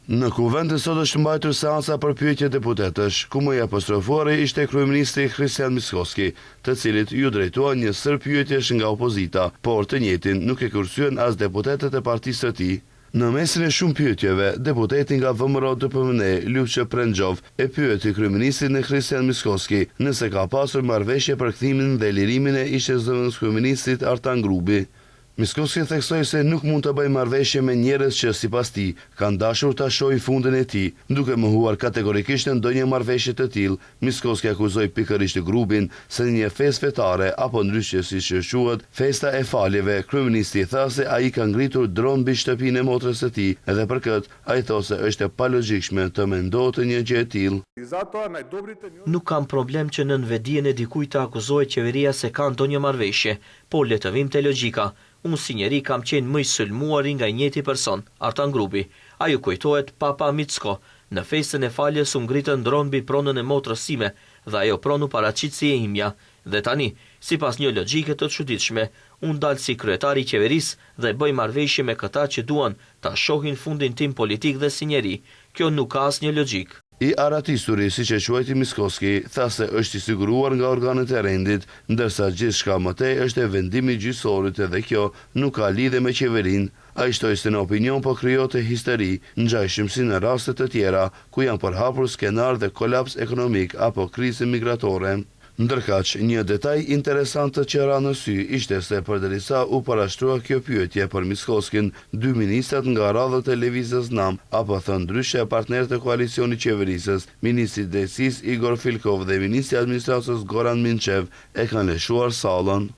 Në kuvend të sot është mbajtur seanca për pyetje deputetësh, ku më i apostrofuari ishte kryeministri Kristian Mickoski, të cilit ju drejtua një sër pyetjesh nga opozita, por të njëjtin nuk e kursyen as deputetët e partisë së tij. Në mesin e shumë pyetjeve, deputeti nga VMRO-DPMNE, Lupçe Prengxhov, e pyeti kryeministrin e Kristian Mickoski nëse ka pasur marrëveshje për kthimin dhe lirimin e ish-zëvendës kryeministrit Artan Grubi. Mickoski theksoi se nuk mund të bëjë marrëveshje me njerëz që sipas tij kanë dashur ta shohin fundin e tij, duke mohuar kategorikisht ndonjë marrëveshje të tillë. Mickoski akuzoi pikërisht grupin se në një festë fetare apo ndryshe siç quhet festa e faljeve, kryeministri tha se ai ka ngritur dron mbi shtëpinë e motrës së tij dhe për këtë ai thosë se është e palogjikshme të mendohet një gjë e tillë. Nuk kam problem që në vetdijen e dikujt të akuzohet qeveria se ka ndonjë marrëveshje, por le të vim te logjika. Unë si njeri kam qenë më i sulmuari nga njëti person, Artan Grubi. A ju kujtohet Papa Micko. Në festën e faljes u ngritën dron mbi pronën e motrës sime dhe ajo pronë u paraqit si e imja. Dhe tani, sipas një logjike të çuditshme, unë dal si kryetari i qeverisë dhe bëj marrëveshje me këta që duan ta shohin fundin tim politik dhe si njeri. Kjo nuk ka asnjë logjik. I aratisturi, siç e quajti Mickoski, tha se është i siguruar nga organet e rendit, ndërsa gjithçka më tej është e vendimi i gjyqësorit dhe kjo nuk ka lidhje me qeverinë. Ai shtoi se në opinion po krijohet histeri, ngjajshëm si në raste të tjera ku janë përhapur skenar dhe kolaps ekonomik apo krizë migratore. Ndërkaq, një detaj interesant që ra në sy ishte se përderisa u parashtrua kjo pyetje për Mickoskin, dy ministrat nga radhët e lëvizjes Nam, apo thënë ndryshe partnerët e koalicionit qeverisës, ministri i drejtësisë Igor Filkov dhe ministri i administratës Goran Minçev e kanë lëshuar sallën.